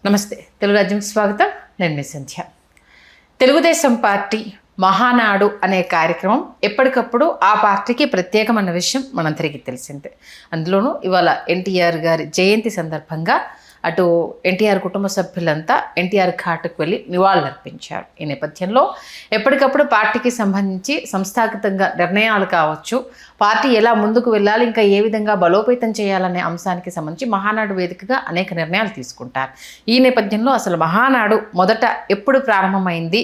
నమస్తే, తెలుగు రాజ్యంకి స్వాగతం. నేను మీ సంధ్య. తెలుగుదేశం పార్టీ మహానాడు అనే కార్యక్రమం ఎప్పటికప్పుడు ఆ పార్టీకి ప్రత్యేకమైన విషయం మనందరికీ తెలిసిందే. అందులోనూ ఇవాళ ఎన్టీఆర్ గారి జయంతి సందర్భంగా అటు ఎన్టీఆర్ కుటుంబ సభ్యులంతా ఎన్టీఆర్ ఘాట్కు వెళ్ళి నివాళులర్పించారు. ఈ నేపథ్యంలో ఎప్పటికప్పుడు పార్టీకి సంబంధించి సంస్థాగతంగా నిర్ణయాలు కావచ్చు, పార్టీ ఎలా ముందుకు వెళ్ళాలి, ఇంకా ఏ విధంగా బలోపేతం చేయాలనే అంశానికి సంబంధించి మహానాడు వేదికగా అనేక నిర్ణయాలు తీసుకుంటారు. ఈ నేపథ్యంలో అసలు మహానాడు మొదట ఎప్పుడు ప్రారంభమైంది,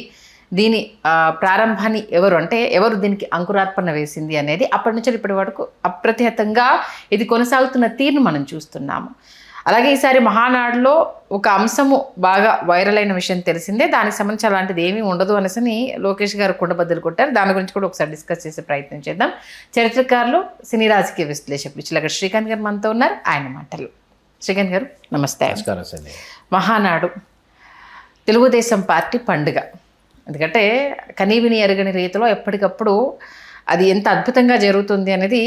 దీని ప్రారంభాన్ని ఎవరు దీనికి అంకురార్పణ వేసింది అనేది అప్పటి నుంచి ఇప్పటి వరకు అప్రతిహతంగా ఇది కొనసాగుతున్న తీరును మనం చూస్తున్నాము. అలాగే ఈసారి మహానాడులో ఒక అంశము బాగా వైరల్ అయిన విషయం తెలిసిందే. దానికి సంబంధించి అలాంటిది ఏమీ ఉండదు అనేసి లోకేష్ గారు కుండబద్దలు కొట్టారు. దాని గురించి కూడా ఒకసారి డిస్కస్ చేసే ప్రయత్నం చేద్దాం. చరిత్రకారులు, సినీ రాజకీయ విశ్లేషకులు చిలక శ్రీకాంత్ గారు మనతో ఉన్నారు. ఆయన మాటలు. శ్రీకాంత్ గారు నమస్తే. మహానాడు తెలుగుదేశం పార్టీ పండుగ. ఎందుకంటే కనీవిని ఎరగని రీతిలో ఎప్పటికప్పుడు అది ఎంత అద్భుతంగా జరుగుతుంది అనేది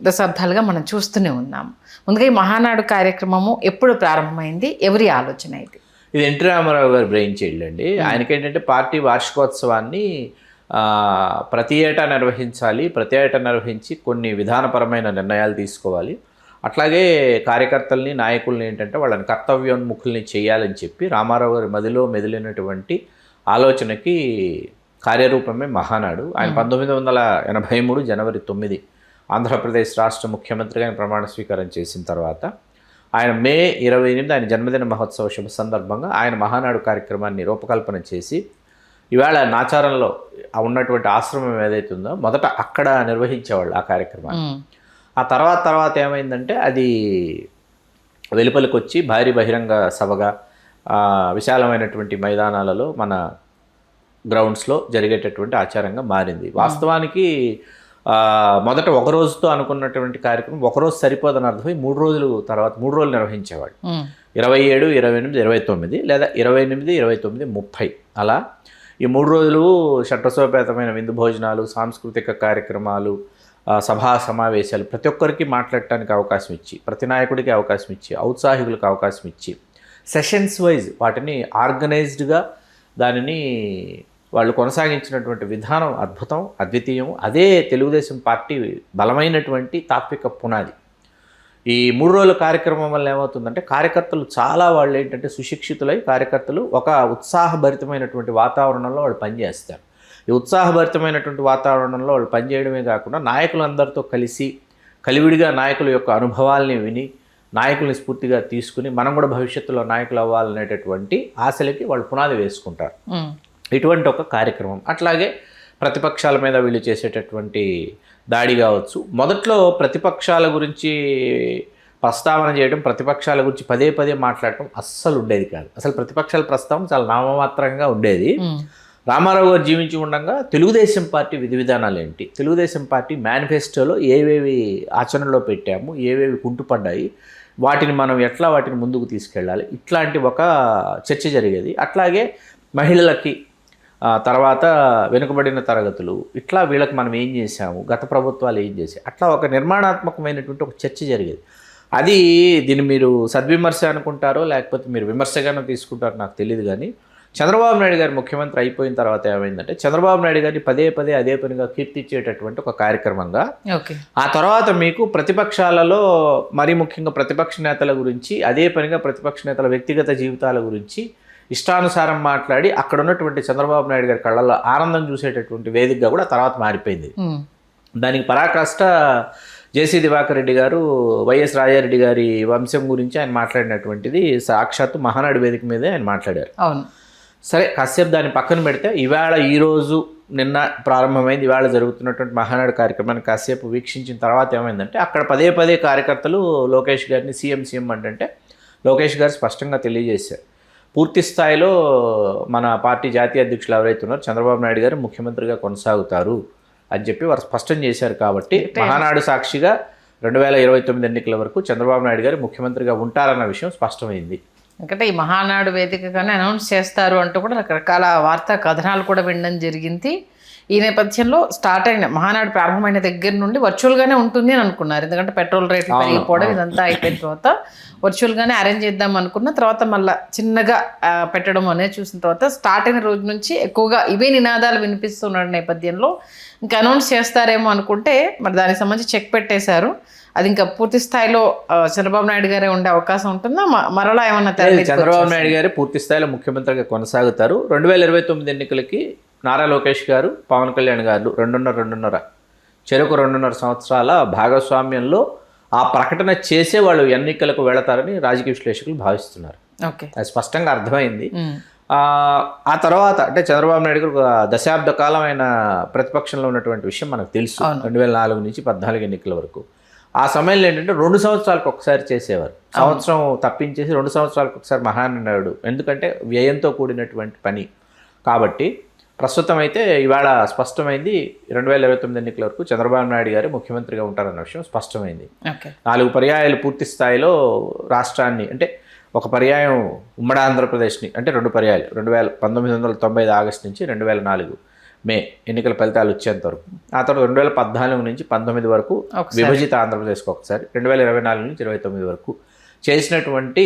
దశాబ్దాలుగా మనం చూస్తూనే ఉన్నాము. ముందుగా ఈ మహానాడు కార్యక్రమము ఎప్పుడు ప్రారంభమైంది, ఎవరి ఆలోచన ఇది? ఇది ఎన్టీ రామారావు గారి బ్రెయిన్ చైల్డ్ అండి. ఆయనకేంటంటే పార్టీ వార్షికోత్సవాన్ని ప్రతి ఏటా నిర్వహించాలి, ప్రతి ఏటా నిర్వహించి కొన్ని విధానపరమైన నిర్ణయాలు తీసుకోవాలి, అట్లాగే కార్యకర్తల్ని నాయకుల్ని ఏంటంటే వాళ్ళని కర్తవ్యోన్ముఖుల్ని చేయాలని చెప్పి రామారావు గారి మదిలో మెదిలినటువంటి ఆలోచనకి కార్యరూపమే మహానాడు. ఆయన 1983 జనవరి 9 ఆంధ్రప్రదేశ్ రాష్ట్ర ముఖ్యమంత్రిగా ఆయన ప్రమాణ స్వీకారం చేసిన తర్వాత ఆయన మే 28 ఆయన జన్మదిన మహోత్సవ శుభ సందర్భంగా ఆయన మహానాడు కార్యక్రమాన్ని రూపకల్పన చేసి ఇవాళ నాచారంలో ఉన్నటువంటి ఆశ్రమం ఏదైతే ఉందో మొదట అక్కడ నిర్వహించేవాళ్ళు ఆ కార్యక్రమాన్ని. ఆ తర్వాత ఏమైందంటే అది వెలుపలికి వచ్చి భారీ బహిరంగ సభగా విశాలమైనటువంటి మైదానాలలో మన గ్రౌండ్స్లో జరిగేటటువంటి ఆచారంగా మారింది. వాస్తవానికి మొదట ఒక రోజుతో అనుకున్నటువంటి కార్యక్రమం ఒకరోజు సరిపోదని అర్థమై 3 రోజులు తర్వాత 3 రోజులు నిర్వహించేవాడు. 27, 28, 29 లేదా 28, 29, 30 అలా ఈ 3 రోజులు షట్రసోపేతమైన విందు భోజనాలు, సాంస్కృతిక కార్యక్రమాలు, సభా సమావేశాలు, ప్రతి ఒక్కరికి మాట్లాడటానికి అవకాశం ఇచ్చి, ప్రతి నాయకుడికి అవకాశం ఇచ్చి, ఔత్సాహికులకు అవకాశం ఇచ్చి సెషన్స్ వైజ్ వాటిని ఆర్గనైజ్డ్గా దానిని వాళ్ళు కొనసాగించినటువంటి విధానం అద్భుతం, అద్వితీయం. అదే తెలుగుదేశం పార్టీ బలమైనటువంటి తాత్విక పునాది. ఈ 3 రోజుల కార్యక్రమం వల్ల ఏమవుతుందంటే కార్యకర్తలు చాలా వాళ్ళు ఏంటంటే సుశిక్షితులై కార్యకర్తలు ఒక ఉత్సాహభరితమైనటువంటి వాతావరణంలో వాళ్ళు పనిచేస్తారు. ఈ ఉత్సాహభరితమైనటువంటి వాతావరణంలో వాళ్ళు పనిచేయడమే కాకుండా నాయకులందరితో కలిసి కలివిడిగా నాయకుల యొక్క అనుభవాల్ని విని నాయకుల్ని స్ఫూర్తిగా తీసుకుని మనం కూడా భవిష్యత్తులో నాయకులు అవ్వాలనేటటువంటి ఆశలకి వాళ్ళు పునాది వేసుకుంటారు. ఇటువంటి ఒక కార్యక్రమం. అట్లాగే ప్రతిపక్షాల మీద వీళ్ళు చేసేటటువంటి దాడి కావచ్చు. మొదట్లో ప్రతిపక్షాల గురించి ప్రస్తావన చేయడం, ప్రతిపక్షాల గురించి పదే మాట్లాడటం అస్సలు ఉండేది కాదు. అసలు ప్రతిపక్షాల ప్రస్తావన చాలా నామమాత్రంగా ఉండేది. రామారావు గారు జీవించి ఉండగా తెలుగుదేశం పార్టీ విధి విధానాలు ఏంటి, తెలుగుదేశం పార్టీ మేనిఫెస్టోలో ఏవేవి ఆచరణలో పెట్టాము, ఏవేవి కుంటుపడ్డాయి, వాటిని మనం ఎట్లా వాటిని ముందుకు తీసుకెళ్ళాలి, ఇట్లాంటి ఒక చర్చ జరిగేది. అట్లాగే మహిళలకి తర్వాత వెనుకబడిన తరగతులు, ఇట్లా వీళ్ళకి మనం ఏం చేసాము, గత ప్రభుత్వాలు ఏం చేసాయి, అట్లా ఒక నిర్మాణాత్మకమైనటువంటి ఒక చర్చ జరిగేది. అది దీన్ని మీరు సద్విమర్శ అనుకుంటారో లేకపోతే మీరు విమర్శగానో తీసుకుంటారో నాకు తెలియదు. కానీ చంద్రబాబు నాయుడు గారు ముఖ్యమంత్రి అయిపోయిన తర్వాత ఏమైందంటే పదే అదే పనిగా కీర్తించేటటువంటి ఒక కార్యక్రమంగా ఆ తర్వాత మీకు ప్రతిపక్షాలలో మరీ ముఖ్యంగా ప్రతిపక్ష నేతల గురించి అదే పనిగా ప్రతిపక్ష నేతల వ్యక్తిగత జీవితాల గురించి ఇష్టానుసారం మాట్లాడి అక్కడ ఉన్నటువంటి చంద్రబాబు నాయుడు గారి కళ్ళల్లో ఆనందం చూసేటటువంటి వేదికగా కూడా తర్వాత మారిపోయింది. దానికి పరాకాష్ట జేసీ దివాకర్ రెడ్డి గారు వైఎస్ రాజారెడ్డి గారి వంశం గురించి ఆయన మాట్లాడినటువంటిది సాక్షాత్తు మహానాడు వేదిక మీదే ఆయన మాట్లాడారు. సరే, కాసేపు దాన్ని పక్కన పెడితే ఇవాళ ఈరోజు నిన్న ప్రారంభమైంది ఇవాళ జరుగుతున్నటువంటి మహానాడు కార్యక్రమాన్ని కాసేపు వీక్షించిన తర్వాత ఏమైందంటే అక్కడ పదే కార్యకర్తలు లోకేష్ గారిని సీఎం అంటే లోకేష్ గారు స్పష్టంగా తెలియజేశారు, పూర్తి స్థాయిలో మన పార్టీ జాతీయ అధ్యక్షులు ఎవరైతే ఉన్నారో చంద్రబాబు నాయుడు గారు ముఖ్యమంత్రిగా కొనసాగుతారు అని చెప్పి వారు స్పష్టం చేశారు. కాబట్టి మహానాడు సాక్షిగా 2029 ఎన్నికల వరకు చంద్రబాబు నాయుడు గారు ముఖ్యమంత్రిగా ఉంటారన్న విషయం స్పష్టమైంది. ఎందుకంటే ఈ మహానాడు వేదికగానే అనౌన్స్ చేస్తారు అంటూ కూడా రకరకాల వార్తా కథనాలు కూడా వినడం జరిగింది. ఈ నేపథ్యంలో స్టార్ట్ అయిన మహానాడు ప్రారంభమైన దగ్గర నుండి వర్చువల్గానే ఉంటుంది అని అనుకున్నారు. ఎందుకంటే పెట్రోల్ రేట్లు పెరిగిపోవడం ఇదంతా అయిపోయిన తర్వాత వర్చువల్గానే అరేంజ్ చేద్దాం అనుకున్న తర్వాత మళ్ళీ చిన్నగా పెట్టడం అనేది చూసిన తర్వాత స్టార్ట్ అయిన రోజు నుంచి ఎక్కువగా ఇవే నినాదాలు వినిపిస్తున్న నేపథ్యంలో ఇంకా అనౌన్స్ చేస్తారేమో అనుకుంటే మరి దానికి సంబంధించి చెక్ పెట్టేశారు. అది ఇంకా పూర్తి స్థాయిలో చంద్రబాబు నాయుడు గారే ఉండే అవకాశం ఉంటుందా, మరలా ఏమన్నా చంద్రబాబు నాయుడు గారు పూర్తి స్థాయిలో ముఖ్యమంత్రిగా కొనసాగుతారు. 2029 ఎన్నికలకి నారా లోకేష్ గారు, పవన్ కళ్యాణ్ గారు చెరకు 2.5 సంవత్సరాల భాగస్వామ్యంలో ఆ ప్రకటన చేసే వాళ్ళు ఎన్నికలకు వెళతారని రాజకీయ విశ్లేషకులు భావిస్తున్నారు. అది స్పష్టంగా అర్థమైంది. ఆ తర్వాత అంటే చంద్రబాబు నాయుడు గారు దశాబ్ద కాలం ఆయన ప్రతిపక్షంలో ఉన్నటువంటి విషయం మనకు తెలుసు. 2004 నుంచి 14 ఎన్నికల వరకు. ఆ సమయంలో ఏంటంటే 2 సంవత్సరాలకు ఒకసారి చేసేవారు. సంవత్సరం తప్పించేసి 2 సంవత్సరాలకు ఒకసారి మహానాడు. ఎందుకంటే వ్యయంతో కూడినటువంటి పని కాబట్టి. ప్రస్తుతం అయితే ఇవాళ స్పష్టమైంది 2029 ఎన్నికల వరకు చంద్రబాబు నాయుడు గారు ముఖ్యమంత్రిగా ఉంటారన్న విషయం స్పష్టమైంది. 4 పర్యాయాలు పూర్తి స్థాయిలో రాష్ట్రాన్ని, అంటే ఒక పర్యాయం ఉమ్మడి ఆంధ్రప్రదేశ్ని, అంటే 2 పర్యాయాలు 1995 ఆగస్టు నుంచి 2004 మే ఎన్నికల ఫలితాలు వచ్చేంత వరకు, ఆ తర్వాత 2014 నుంచి 19 వరకు విభజిత ఆంధ్రప్రదేశ్కి ఒకసారి, 2024 నుంచి 29 వరకు చేసినటువంటి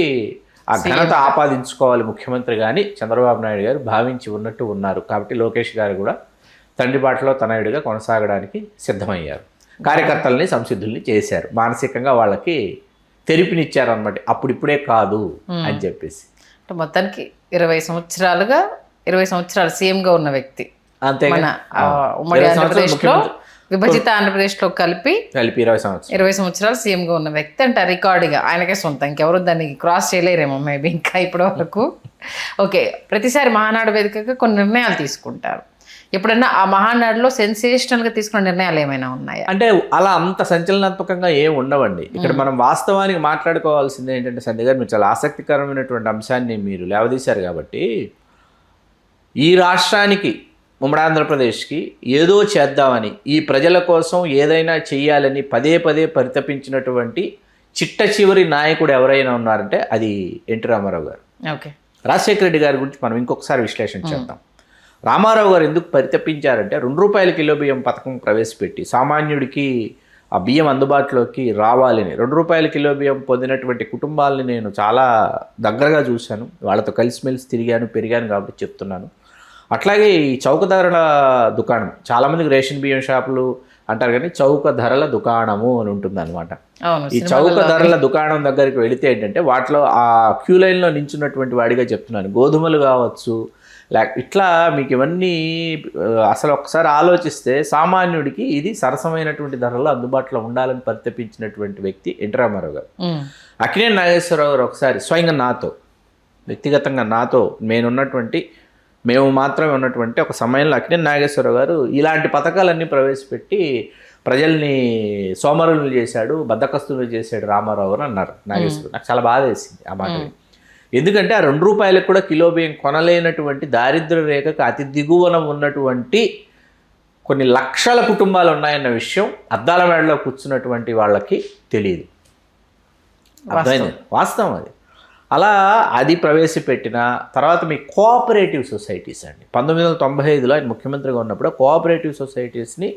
ఆ ఘనత ఆపాదించుకోవాలి ముఖ్యమంత్రి కానీ చంద్రబాబు నాయుడు గారు భావించి ఉన్నట్టు ఉన్నారు. కాబట్టి లోకేష్ గారు కూడా తండ్రి బాటలో తనయుడిగా కొనసాగడానికి సిద్ధమయ్యారు. కార్యకర్తల్ని సంసిద్ధుల్ని చేశారు, మానసికంగా వాళ్ళకి తెరిపినిచ్చారు అన్నమాట. అప్పుడిప్పుడే కాదు అని చెప్పేసి. మొత్తానికి 20 సంవత్సరాలు సీఎంగా ఉన్న వ్యక్తి అంతే. మన ఉమ్మడి ఆంధ్రప్రదేశ్లో విభజిత ఆంధ్రప్రదేశ్లో కలిపి 20 సంవత్సరాలు సీఎంగా ఉన్న వ్యక్తి అంటే రికార్డుగా ఆయనకే సొంతం. ఇంకెవరు దాన్ని క్రాస్ చేయలేరేమో మేబీ ఇంకా ఇప్పటి వరకు. ఓకే, ప్రతిసారి మహానాడు వేదికగా కొన్ని నిర్ణయాలు తీసుకుంటారు. ఎప్పుడన్నా ఆ మహానాడులో సెన్సేషనల్గా తీసుకున్న నిర్ణయాలు ఏమైనా ఉన్నాయా? అంటే అలా అంత సంచలనాత్మకంగా ఏం ఉండవండి. ఇక్కడ మనం వాస్తవానికి మాట్లాడుకోవాల్సింది ఏంటంటే, సంధ్య గారు మీరు చాలా ఆసక్తికరమైనటువంటి అంశాన్ని మీరు లేవదీశారు. కాబట్టి ఈ రాష్ట్రానికి, ఉమ్మడి ఆంధ్రప్రదేశ్కి ఏదో చేద్దామని, ఈ ప్రజల కోసం ఏదైనా చెయ్యాలని పదే పరితపించినటువంటి చిట్ట చివరి నాయకుడు ఎవరైనా ఉన్నారంటే అది ఎన్టీ రామారావు గారు. రాజశేఖర రెడ్డి గారి గురించి మనం ఇంకొకసారి విశ్లేషణ చేద్దాం. రామారావు గారు ఎందుకు పరితపించారంటే, ₹2 కిలో బియ్యం పథకం ప్రవేశపెట్టి సామాన్యుడికి ఆ బియ్యం అందుబాటులోకి రావాలని, ₹2 కిలో బియ్యం పొందినటువంటి కుటుంబాలని నేను చాలా దగ్గరగా చూశాను, వాళ్ళతో కలిసిమెలిసి తిరిగాను, పెరిగాను కాబట్టి చెప్తున్నాను. అట్లాగే ఈ చౌక ధరల దుకాణం, చాలామందికి రేషన్ బియ్యం షాపులు అంటారు కానీ చౌక ధరల దుకాణము అని ఉంటుంది అనమాట. ఈ చౌక ధరల దుకాణం దగ్గరికి వెళితే ఏంటంటే, వాటిలో ఆ క్యూ లైన్లో నించున్నటువంటి వాడిగా చెప్తున్నాను, గోధుమలు కావచ్చు, ఇట్లా మీకు ఇవన్నీ అసలు ఒకసారి ఆలోచిస్తే సామాన్యుడికి ఇది సరసమైనటువంటి ధరల్లో అందుబాటులో ఉండాలని పరితపించినటువంటి వ్యక్తి ఎన్టీ రామారావు గారు. అక్కినేని నాగేశ్వరరావు గారు ఒకసారి స్వయంగా నాతో, వ్యక్తిగతంగా నాతో మేము మాత్రమే ఉన్నటువంటి ఒక సమయంలో అక్కినేని నాగేశ్వరరావు గారు ఇలాంటి పథకాలన్నీ ప్రవేశపెట్టి ప్రజల్ని సోమరులు చేశాడు, బద్దకస్తులు చేశాడు రామారావు అని అన్నారు నాగేశ్వరరావు. నాకు చాలా బాధ వేసింది ఆ మాట. ఎందుకంటే ఆ ₹2 కూడా కిలో బియ్యం కొనలేనటువంటి దారిద్ర్య రేఖకు అతి దిగువన ఉన్నటువంటి కొన్ని లక్షల కుటుంబాలు ఉన్నాయన్న విషయం అద్దాల మేడలో కూర్చున్నటువంటి వాళ్ళకి తెలియదు. అర్థమైంది, వాస్తవం అది. అలా అది ప్రవేశపెట్టిన తర్వాత మీ కోఆపరేటివ్ సొసైటీస్ అండి, 1995లో ఆయన ముఖ్యమంత్రిగా ఉన్నప్పుడు కోఆపరేటివ్ సొసైటీస్ని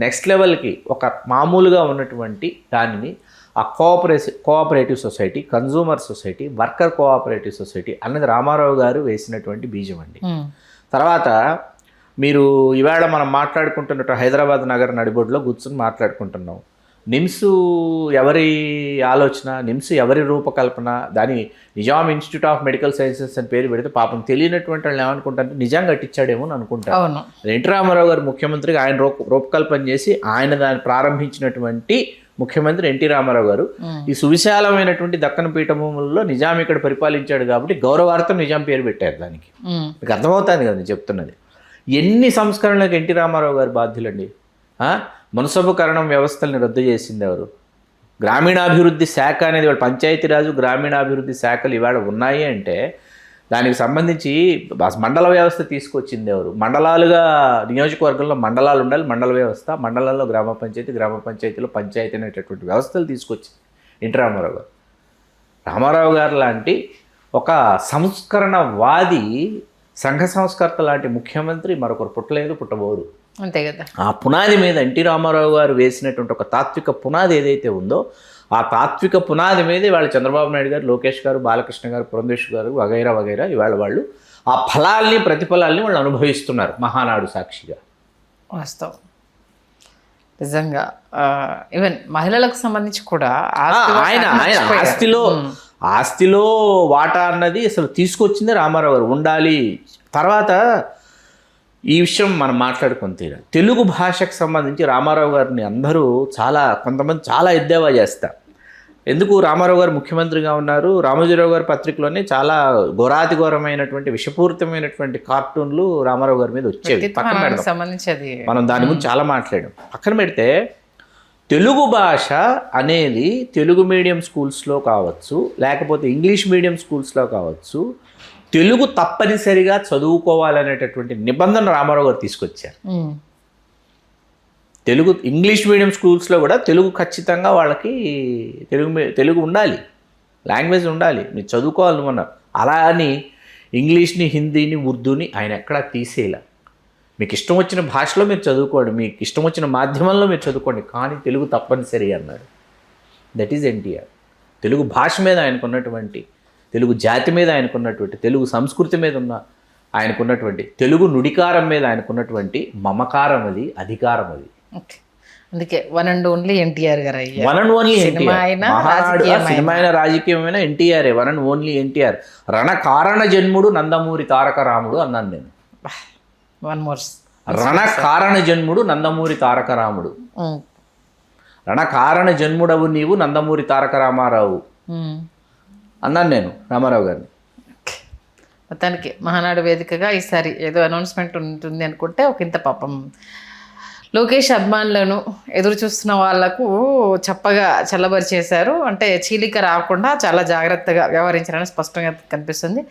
నెక్స్ట్ లెవెల్కి, ఒక మామూలుగా ఉన్నటువంటి దానిని ఆ cooperative society, consumer society, worker cooperative society అన్నది రామారావు గారు వేసినటువంటి బీజం అండి. తర్వాత మీరు ఇవాళ మనం మాట్లాడుకుంటున్నట్టు హైదరాబాద్ నగర నడిబొడ్డులో కూర్చొని మాట్లాడుకుంటున్నాం. నిమ్స్ ఎవరి ఆలోచన, నిమ్స్ ఎవరి రూపకల్పన, దాని Nizam institute of medical sciences అని పేరు పెడితే పాపం తెలియనటువంటి వాళ్ళు ఏమనుకుంటారంటే నిజాం కట్టించాడేమో అని అనుకుంటారు. ఎన్టీ రామారావు గారు ముఖ్యమంత్రిగా ఆయన రూపకల్పన చేసి ఆయన దాన్ని ప్రారంభించినటువంటి ముఖ్యమంత్రి ఎన్టీ రామారావు గారు. ఈ సువిశాలమైనటువంటి దక్కన పీఠభూములలో నిజాం ఇక్కడ పరిపాలించాడు కాబట్టి గౌరవార్థం నిజాం పేరు పెట్టారు దానికి. మీకు అర్థమవుతుంది కదా నేను చెప్తున్నది. ఎన్ని సంస్కరణలకు ఎన్టీ రామారావు గారు బాధ్యులండి. మున్సబుకరణం వ్యవస్థల్ని రద్దు చేసింది ఎవరు? గ్రామీణాభివృద్ధి శాఖ అనేది, వాళ్ళు పంచాయతీరాజు గ్రామీణాభివృద్ధి శాఖలు ఇవాళ ఉన్నాయి అంటే దానికి సంబంధించి మండల వ్యవస్థ తీసుకొచ్చింది ఎవరు? మండలాలుగా, నియోజకవర్గంలో మండలాలు ఉండాలి, మండల వ్యవస్థ, మండలాల్లో గ్రామ పంచాయతీ, గ్రామ పంచాయతీలో పంచాయతీ అనేటటువంటి వ్యవస్థలు తీసుకొచ్చింది ఎన్టీ రామారావు గారు. రామారావు గారు లాంటి ఒక సంస్కరణవాది, సంఘ సంస్కర్త లాంటి ముఖ్యమంత్రి మరొకరు పుట్టలేదు, పుట్టబోరు. అంతే కదా. ఆ పునాది మీద ఎన్టీ రామారావు గారు వేసినటువంటి ఒక తాత్విక పునాది ఏదైతే ఉందో ఆ తాత్విక పునాది మీద ఇవాళ చంద్రబాబు నాయుడు గారు, లోకేష్ గారు, బాలకృష్ణ గారు, పురంధేశ్వర్ గారు వగైరా వగైరా ఇవాళ వాళ్ళు ఆ ఫలాల్ని ప్రతిఫలాల్ని వాళ్ళు అనుభవిస్తున్నారు మహానాడు సాక్షిగా. వాస్తవం. నిజంగా ఈవెన్ మహిళలకు సంబంధించి కూడా ఆయన ఆస్తిలో వాటా అన్నది అసలు తీసుకొచ్చింది రామారావు గారు. ఉండాలి. తర్వాత ఈ విషయం మనం మాట్లాడుకొని తీరాలి. తెలుగు భాషకు సంబంధించి రామారావు గారిని అందరూ కొంతమంది చాలా ఎద్దేవా చేస్తారు. ఎందుకు రామారావు గారు ముఖ్యమంత్రిగా ఉన్నారు, రామోజీరావు గారి పత్రికలోనే చాలా ఘోరాతి ఘోరమైనటువంటి విషపూరితమైనటువంటి కార్టూన్లు రామారావు గారి మీద వచ్చేవి. పక్కన పెడదాం, సంబంధించి మనం దాని గురించి చాలా మాట్లాడాం. పక్కన పెడితే తెలుగు భాష అనేది తెలుగు మీడియం స్కూల్స్లో కావచ్చు, లేకపోతే ఇంగ్లీష్ మీడియం స్కూల్స్లో కావచ్చు, తెలుగు తప్పనిసరిగా చదువుకోవాలనేటటువంటి నిబంధన రామారావు గారు తీసుకొచ్చారు. ఇంగ్లీష్ మీడియం స్కూల్స్లో కూడా తెలుగు ఖచ్చితంగా వాళ్ళకి తెలుగు ఉండాలి, లాంగ్వేజ్ ఉండాలి, మీరు చదువుకోవాలన్నారు. అలా అని ఇంగ్లీష్ని, హిందీని, ఉర్దూని ఆయన ఎక్కడా తీసేయాల. మీకు ఇష్టం వచ్చిన భాషలో మీరు చదువుకోండి, మీకు ఇష్టం వచ్చిన మాధ్యమంలో మీరు చదువుకోండి, కానీ తెలుగు తప్పనిసరి అన్నాడు. That is NTR. తెలుగు భాష మీద ఆయనకున్నటువంటి, తెలుగు జాతి మీద ఆయనకున్నటువంటి, తెలుగు సంస్కృతి మీద ఆయనకున్నటువంటి, తెలుగు నుడికారం మీద ఆయనకున్నటువంటి మమకారం, అది అధికారం. అది అందుకే వన్ అండ్ ఓన్లీ ఎన్టీఆర్ గారు. వన్ అండ్ ఓన్లీ సినిమా అయిన రాజకీయమైన NTR, one and only NTR. రణకారణ జన్ముడు నందమూరి తారక రాముడు అన్నాను నేను. రణకారణ జన్ముడు నందమూరి తారక రాముడు. రణకారణ జన్ముడవు నీవు నందమూరి తారక రామారావు అన్నాను నేను రామారావు గారిని. మొత్తానికి మహానాడు వేదికగా ఈసారి ఏదో అనౌన్స్మెంట్ ఉంటుంది అనుకుంటే ఒక ఇంత పాపం లోకేష్ అభిమానులను ఎదురు చూస్తున్న వాళ్లకు చప్పగా చల్లబరిచేశారు. అంటే చీలిక రాకుండా చాలా జాగ్రత్తగా వ్యవహరించారని స్పష్టంగా కనిపిస్తుంది.